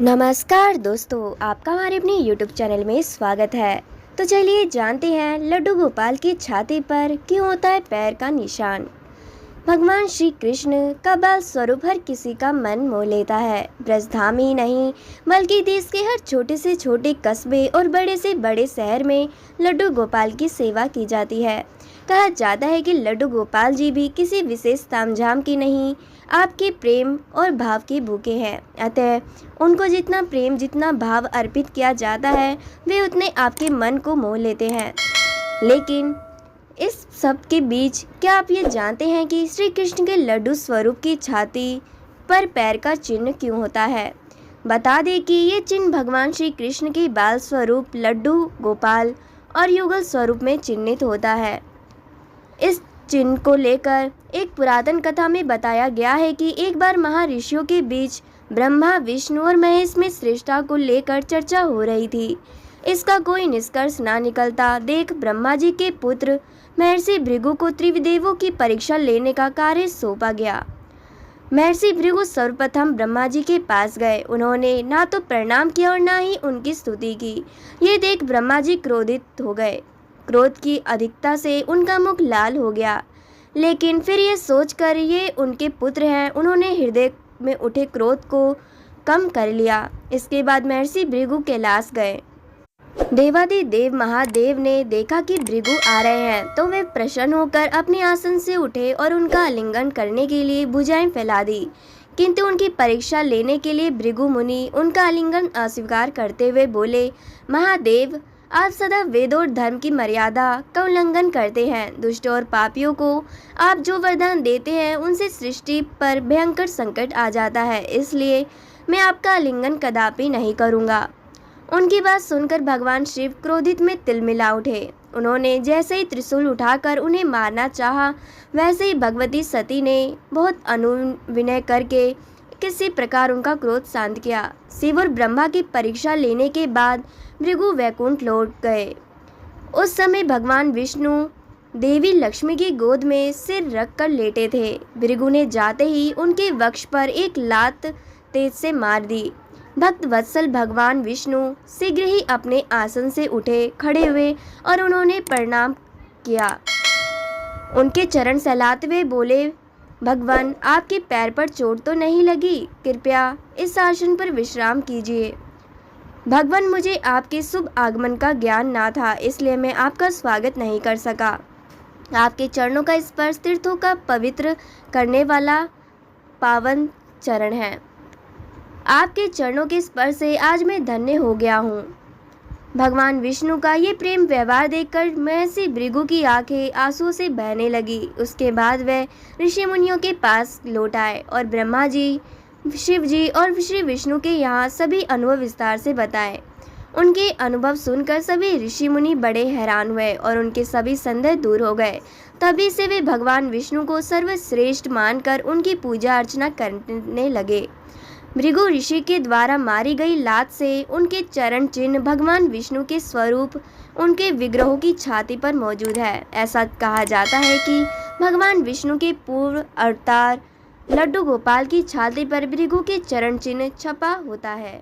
नमस्कार दोस्तों, आपका हमारे अपने YouTube चैनल में स्वागत है। तो चलिए जानते हैं लड्डू गोपाल की छाती पर क्यों होता है पैर का निशान। भगवान श्री कृष्ण का बाल स्वरूप हर किसी का मन मोह लेता है। ब्रजधाम ही नहीं बल्कि देश के हर छोटे से छोटे कस्बे और बड़े से बड़े शहर में लड्डू गोपाल की सेवा की जाती है। कहा जाता है कि लड्डू गोपाल जी भी किसी विशेष तामझाम की नहीं, आपके प्रेम और भाव के भूखे हैं। अतः उनको जितना प्रेम जितना भाव अर्पित किया जाता है वे उतने आपके मन को मोह लेते हैं। लेकिन इस सब के बीच क्या आप ये जानते हैं कि श्री कृष्ण के लड्डू स्वरूप की छाती पर पैर का चिन्ह क्यों होता है। बता दें कि ये चिन्ह भगवान श्री कृष्ण के बाल स्वरूप लड्डू गोपाल और युगल स्वरूप में चिन्हित होता है। इस चिन्ह को लेकर एक पुरातन कथा में बताया गया है कि एक बार महर्षियों के बीच ब्रह्मा, विष्णु और महेश में श्रेष्ठता को लेकर चर्चा हो रही थी। इसका कोई निष्कर्ष ना निकलता देख ब्रह्मा जी के पुत्र महर्षि भृगु को त्रिदेवों की परीक्षा लेने का कार्य सौंपा गया। महर्षि भृगु सर्वप्रथम ब्रह्मा जी के पास गए। उन्होंने ना तो प्रणाम किया और ना ही उनकी स्तुति की। ये देख ब्रह्मा जी क्रोधित हो गए। क्रोध की अधिकता से उनका मुख लाल हो गया, लेकिन फिर ये सोचकर ये उनके पुत्र हैं, उन्होंने हृदय में उठे क्रोध को कम कर लिया। इसके बाद महर्षि भृगु कैलाश गए। देवादिदेव महादेव ने देखा कि भृगु आ रहे हैं तो वे प्रसन्न होकर अपने आसन से उठे और उनका आलिंगन करने के लिए भुजाएं फैला दी। किंतु उनकी परीक्षा लेने के लिए भृगु मुनि उनका आलिंगन अस्वीकार करते हुए बोले, महादेव, आप सदा वेद और धर्म की मर्यादा का उल्लंघन करते हैं। दुष्ट और पापियों को आप जो वरदान देते हैं उनसे सृष्टि पर भयंकर संकट आ जाता है, इसलिए मैं आपका आलिंगन कदापि नहीं करूँगा। उनकी बात सुनकर भगवान शिव क्रोधित में तिलमिला उठे। उन्होंने जैसे ही त्रिशूल उठाकर उन्हें मारना चाहा, वैसे ही भगवती सती ने बहुत अनुविनय करके किसी प्रकार उनका क्रोध शांत किया। शिव और ब्रह्मा की परीक्षा लेने के बाद भृगु वैकुंठ लौट गए। उस समय भगवान विष्णु देवी लक्ष्मी की गोद में सिर रखकर लेटे थे। भृगु ने जाते ही उनके वक्ष पर एक लात तेज से मार दी। भक्त वत्सल भगवान विष्णु शीघ्र ही अपने आसन से उठे, खड़े हुए और उन्होंने प्रणाम किया। उनके चरण सहलाते हुए बोले, भगवान, आपके पैर पर चोट तो नहीं लगी? कृपया इस आसन पर विश्राम कीजिए। भगवान, मुझे आपके शुभ आगमन का ज्ञान ना था, इसलिए मैं आपका स्वागत नहीं कर सका। आपके चरणों का स्पर्श तीर्थों का पवित्र करने वाला पावन चरण है। आपके चरणों के स्पर्श से आज मैं धन्य हो गया हूँ। भगवान विष्णु का ये प्रेम व्यवहार देखकर महर्षि भृगु की आंखें आंसुओं से बहने लगी। उसके बाद वह ऋषि मुनियों के पास लौट आए और ब्रह्मा जी, शिव जी और श्री विष्णु के यहाँ सभी अनुभव विस्तार से बताए। उनके अनुभव सुनकर सभी ऋषि मुनि बड़े हैरान हुए और उनके सभी संदेह दूर हो गए। तभी से वे भगवान विष्णु को सर्वश्रेष्ठ मानकर उनकी पूजा अर्चना करने लगे। भृगु ऋषि के द्वारा मारी गई लात से उनके चरण चिन्ह भगवान विष्णु के स्वरूप उनके विग्रहों की छाती पर मौजूद है। ऐसा कहा जाता है कि भगवान विष्णु के पूर्व अवतार लड्डू गोपाल की छाती पर भृगु के चरण चिन्ह छपा होता है।